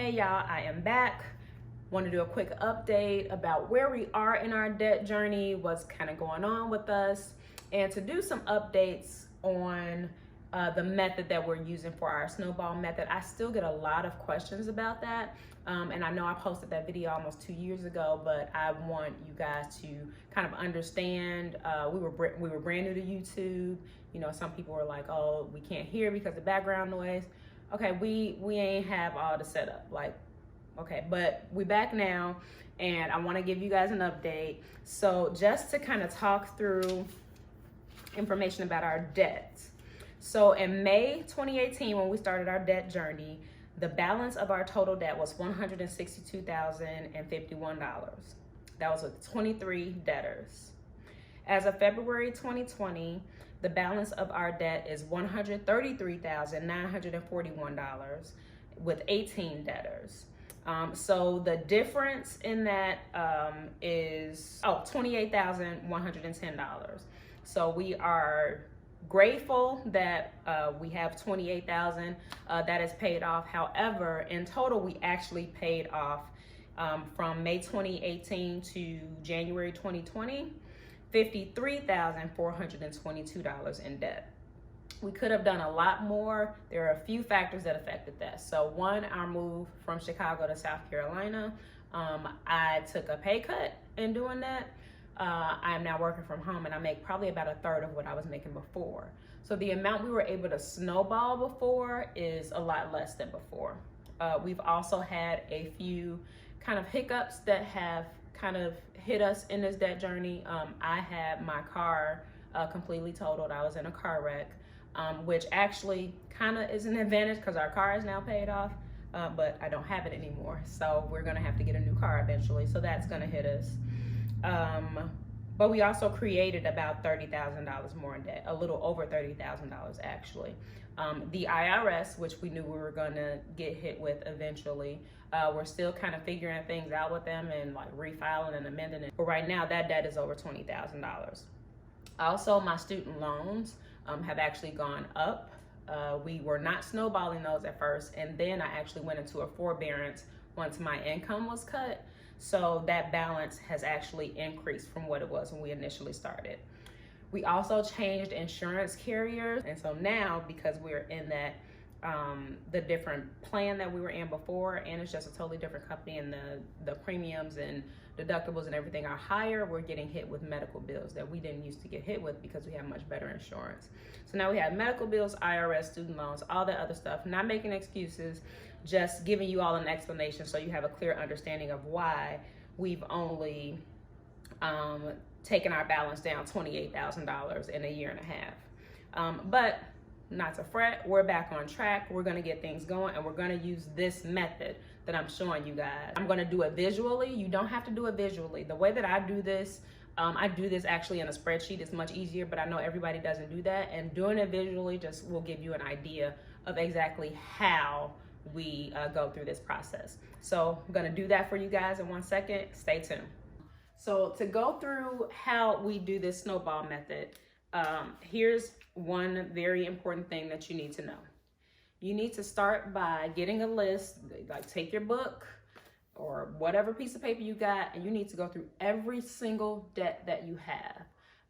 Hey y'all, I am back. Want to do a quick update about where we are in our debt journey, what's kind of going on with us, and to do some updates on the method that we're using for our Snowball method. I still get a lot of questions about that, and I know I posted that video almost 2 years ago, but I want you guys to kind of understand. We were brand new to YouTube. You know, some people were like, "Oh, we can't hear because of background noise." Okay, we ain't have all the setup, like, okay, but we back now, and I want to give you guys an update. So just to kind of talk through information about our debt. So in May 2018, when we started our debt journey, the balance of our total debt was $162,051. That was with 23 debtors. As of February 2020, the balance of our debt is $133,941 with 18 debtors. So the difference in that is $28,110. So we are grateful that we have $28,000 that is paid off. However, in total, we actually paid off from May 2018 to January 2020, $53,422 in debt. We could have done a lot more. There are a few factors that affected that. So one, our move from Chicago to South Carolina. I took a pay cut in doing that. I am now working from home, and I make probably about a third of what I was making before. So the amount we were able to snowball before is a lot less than before. We've also had a few kind of hiccups that have kind of hit us in this debt journey. I had my car completely totaled. I was in a car wreck, which actually kind of is an advantage because our car is now paid off, but I don't have it anymore. So we're gonna have to get a new car eventually. So that's gonna hit us. But we also created about $30,000 more in debt, a little over $30,000 actually. The IRS, which we knew we were gonna get hit with eventually, we're still kind of figuring things out with them and like refiling and amending it. But right now that debt is over $20,000. Also, my student loans have actually gone up. We were not snowballing those at first, and then I actually went into a forbearance once my income was cut. So that balance has actually increased from what it was when we initially started. We also changed insurance carriers. And so now, because we're in that, the different plan that we were in before, and it's just a totally different company, and the premiums and deductibles and everything are higher, we're getting hit with medical bills that we didn't used to get hit with because we have much better insurance. So now we have medical bills, IRS, student loans, all that other stuff. Not making excuses, just giving you all an explanation so you have a clear understanding of why we've only taken our balance down $28,000 in a year and a half. But not to fret, we're back on track. We're gonna get things going, and we're gonna use this method that I'm showing you guys. I'm gonna do it visually. You don't have to do it visually. The way that I do this actually in a spreadsheet. It's much easier, but I know everybody doesn't do that. And doing it visually just will give you an idea of exactly how we go through this process. So I'm gonna do that for you guys in 1 second. Stay tuned. So to go through how we do this snowball method, here's one very important thing that you need to know. You need to start by getting a list, like take your book or whatever piece of paper you got, and you need to go through every single debt that you have.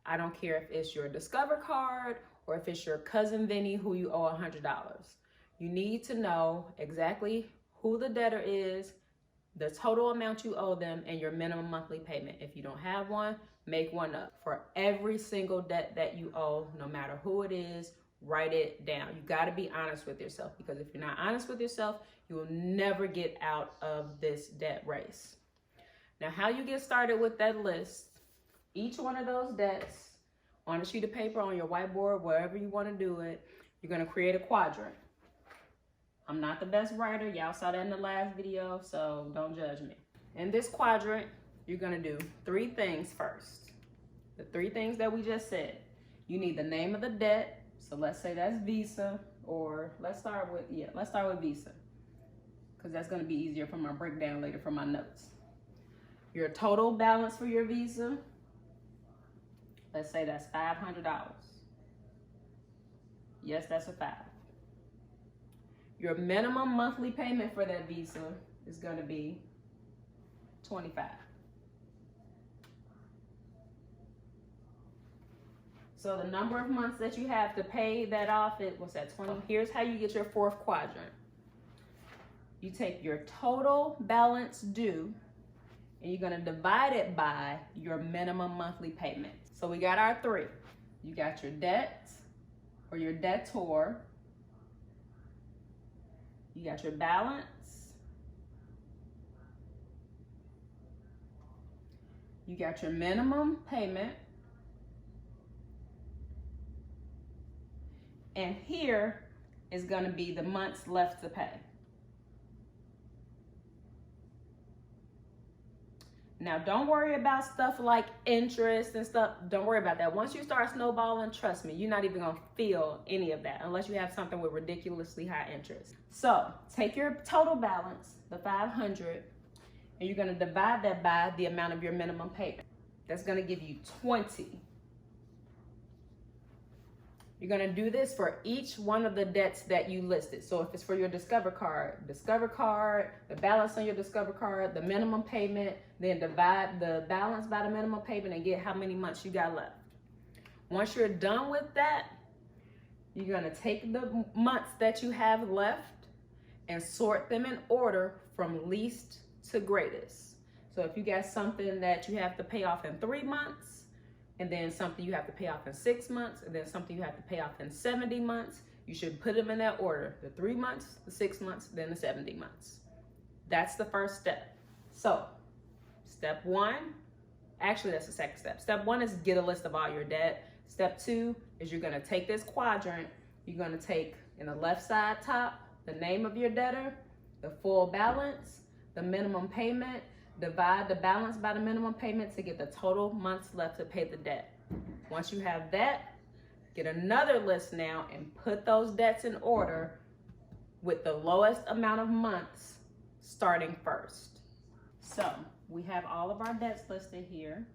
I don't care if it's your Discover card or if it's your cousin Vinny who you owe $100. You need to know exactly who the debtor is, the total amount you owe them, and your minimum monthly payment. If you don't have one, make one up. For every single debt that you owe, no matter who it is, write it down. You got to be honest with yourself, because if you're not honest with yourself, you will never get out of this debt race. Now, how you get started with that list, each one of those debts on a sheet of paper, on your whiteboard, wherever you want to do it, you're going to create a quadrant. I'm not the best writer. Y'all saw that in the last video, so don't judge me. In this quadrant, you're going to do 3 things first. The 3 things that we just said. You need the name of the debt. So let's say that's Visa, or let's start with Visa, because that's going to be easier for my breakdown later for my notes. Your total balance for your Visa, let's say that's $500. Yes, that's a 5. Your minimum monthly payment for that Visa is going to be $25. So the number of months that you have to pay that off, what's that, 20? Here's how you get your fourth quadrant. You take your total balance due, and you're going to divide it by your minimum monthly payment. So we got our three. You got your debt or your debtor. You got your balance. You got your minimum payment. And here is going to be the months left to pay. Now, don't worry about stuff like interest and stuff. Don't worry about that. Once you start snowballing, trust me, you're not even going to feel any of that unless you have something with ridiculously high interest. So take your total balance, the 500, and you're going to divide that by the amount of your minimum payment. That's going to give you 20. You're going to do this for each one of the debts that you listed. So if it's for your Discover card, the balance on your Discover card, the minimum payment, then divide the balance by the minimum payment and get how many months you got left. Once you're done with that, you're going to take the months that you have left and sort them in order from least to greatest. So if you got something that you have to pay off in 3 months, and then something you have to pay off in 6 months, and then something you have to pay off in 70 months, you should put them in that order. The 3 months, the 6 months, then the 70 months. That's the first step. So, step one, actually that's the second step. Step one is get a list of all your debt. Step two is you're gonna take this quadrant, you're gonna take in the left side top, the name of your debtor, the full balance, the minimum payment, divide the balance by the minimum payment to get the total months left to pay the debt. Once you have that, get another list now and put those debts in order with the lowest amount of months starting first. So we have all of our debts listed here.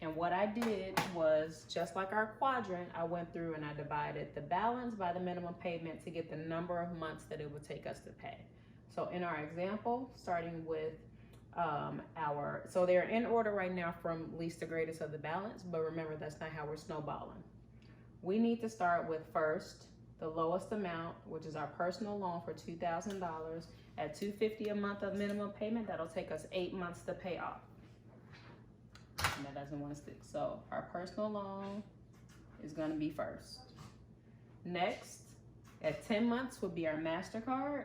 And what I did was, just like our quadrant, I went through and I divided the balance by the minimum payment to get the number of months that it would take us to pay. So in our example, starting with so they're in order right now from least to greatest of the balance, but remember that's not how we're snowballing. We need to start with first the lowest amount, which is our personal loan for $2,000 at $250 a month of minimum payment. That'll take us 8 months to pay off. And that doesn't want to stick. So our personal loan is going to be first. Next, at 10 months would be our MasterCard.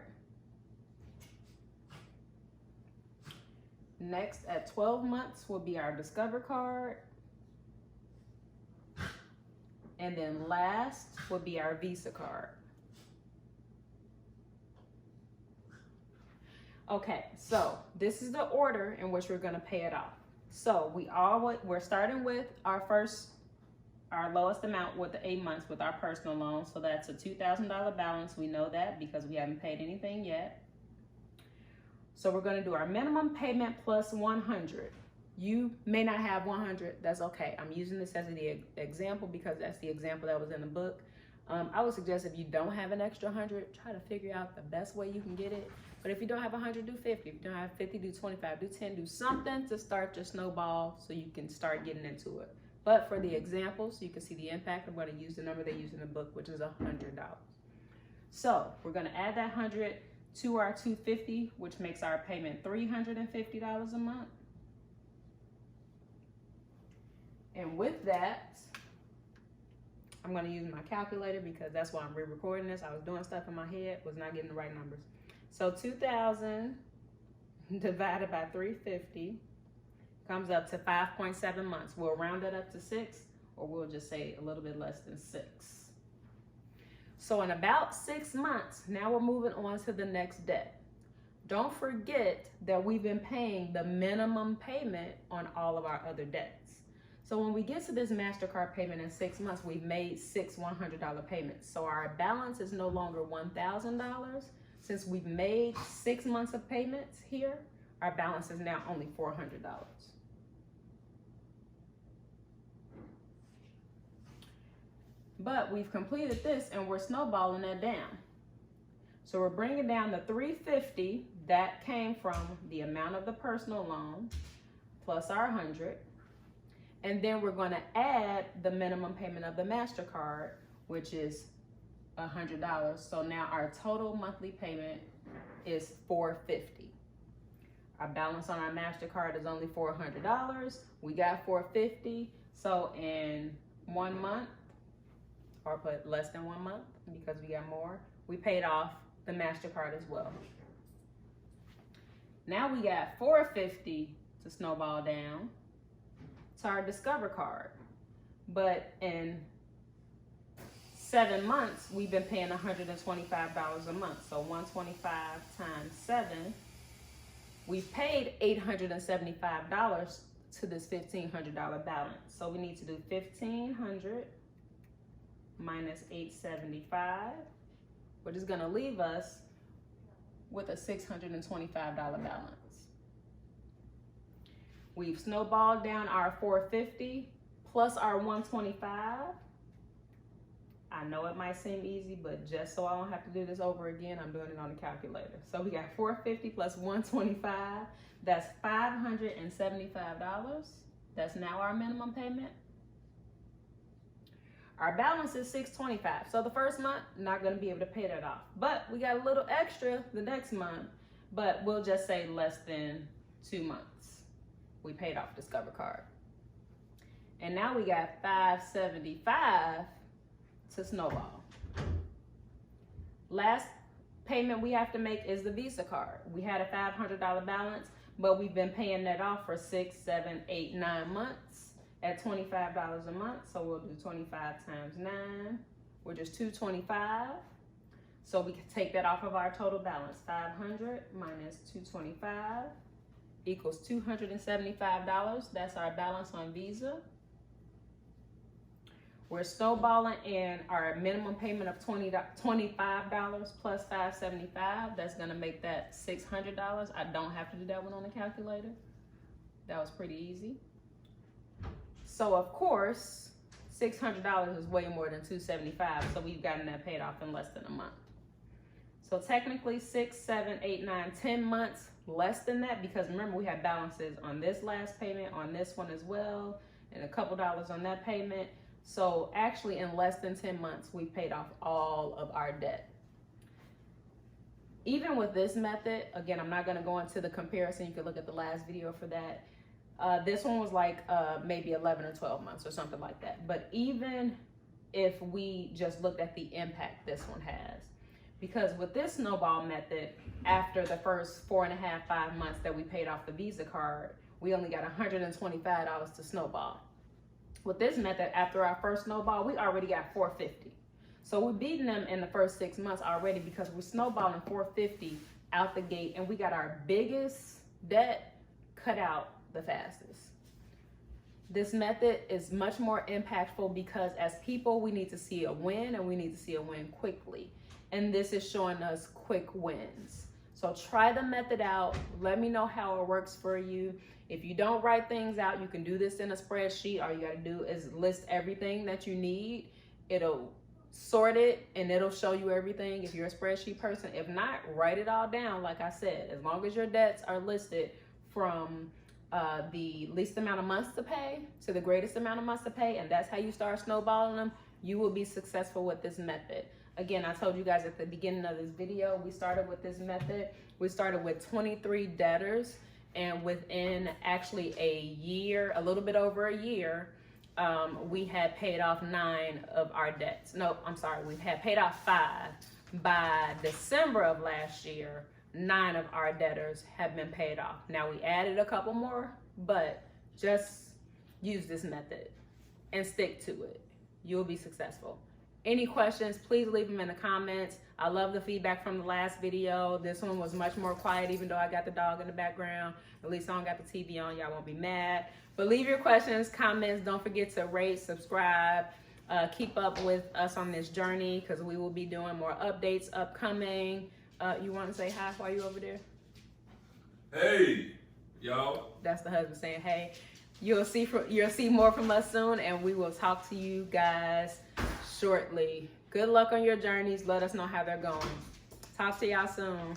Next, at 12 months will be our Discover card. And then last will be our Visa card. Okay, so this is the order in which we're going to pay it off. So we're starting with our lowest amount with the 8 months with our personal loan. So that's a $2,000 balance. We know that because we haven't paid anything yet. So we're going to do our minimum payment plus 100. You may not have 100. That's okay. I'm using this as the example because that's the example that was in the book. I would suggest if you don't have an extra 100, try to figure out the best way you can get it. But if you don't have 100, do 50. If you don't have 50, do 25, do 10, do something to start your snowball so you can start getting into it. But for the example, so you can see the impact, I'm going to use the number they use in the book, which is $100. So we're going to add that 100 to our $250, which makes our payment $350 a month. And with that, I'm going to use my calculator because that's why I'm re-recording this. I was doing stuff in my head, was not getting the right numbers. So 2,000 divided by 350 comes up to 5.7 months. We'll round it up to 6, or we'll just say a little bit less than 6. So in about 6 months, now we're moving on to the next debt. Don't forget that we've been paying the minimum payment on all of our other debts. So when we get to this MasterCard payment in 6 months, we've made 6 $100 payments. So our balance is no longer $1,000. Since we've made 6 months of payments here, our balance is now only $400. But we've completed this and we're snowballing that down. So we're bringing down the $350 that came from the amount of the personal loan plus our $100. And then we're going to add the minimum payment of the MasterCard, which is $100. So now our total monthly payment is $450. Our balance on our MasterCard is only $400. We got $450. So in 1 month, or put less than 1 month because we got more, we paid off the MasterCard as well. Now we got $450 to snowball down to our Discover card. But in 7 months, we've been paying $125 a month. So 125 times 7, we've paid $875 to this $1,500 balance. So we need to do $1,500 minus $875, which is gonna leave us with a $625 balance. We've snowballed down our $450 plus our $125. I know it might seem easy, but just so I don't have to do this over again, I'm doing it on the calculator. So we got $450 plus $125, that's $575. That's now our minimum payment. Our balance is $625. So the first month, not gonna be able to pay that off. But we got a little extra the next month, but we'll just say less than 2 months. We paid off Discover card. And now we got $575 to snowball. Last payment we have to make is the Visa card. We had a $500 balance, but we've been paying that off for 6, 7, 8, 9 months at $25 a month. So we'll do 25 times 9, which is $225. So we can take that off of our total balance. 500 minus 225 equals $275. That's our balance on Visa. We're snowballing in our minimum payment of $25 plus $575. That's gonna make that $600. I don't have to do that one on the calculator. That was pretty easy. So of course, $600 is way more than $275. So we've gotten that paid off in less than a month. So technically 6, 7, 8, 9, 10 months less than that, because remember we had balances on this last payment, on this one as well, and a couple dollars on that payment. So actually in less than 10 months, we paid off all of our debt. Even with this method, again, I'm not gonna go into the comparison. You can look at the last video for that. This one was like maybe 11 or 12 months or something like that. But even if we just looked at the impact this one has, because with this snowball method, after the first 4.5, 5 months that we paid off the Visa card, we only got $125 to snowball. With this method, after our first snowball, we already got $450. So we're beating them in the first 6 months already because we're snowballing $450 out the gate, and we got our biggest debt cut out the fastest. This method is much more impactful because as people, we need to see a win, and we need to see a win quickly. And this is showing us quick wins. So try the method out. Let me know how it works for you. If you don't write things out, you can do this in a spreadsheet. All you got to do is list everything that you need. It'll sort it and it'll show you everything if you're a spreadsheet person. If not, write it all down. Like I said, as long as your debts are listed from the least amount of months to pay to the greatest amount of months to pay, and that's how you start snowballing them, you will be successful with this method. Again, I told you guys at the beginning of this video, we started with this method. We started with 23 debtors, and within actually a year, a little bit over a year, we had paid off 9 of our debts. No, I'm sorry, we had paid off 5. By December of last year, 9 of our debtors have been paid off. Now we added a couple more, but just use this method and stick to it. You'll be successful. Any questions, please leave them in the comments. I love the feedback from the last video. This one was much more quiet, even though I got the dog in the background. At least I don't got the TV on, y'all won't be mad. But leave your questions, comments. Don't forget to rate, subscribe. Keep up with us on this journey because we will be doing more updates upcoming. You want to say hi while you're over there? Hey, y'all. That's the husband saying hey. You'll see more from us soon, and we will talk to you guys shortly. Good luck on your journeys. Let us know how they're going. Talk to y'all soon.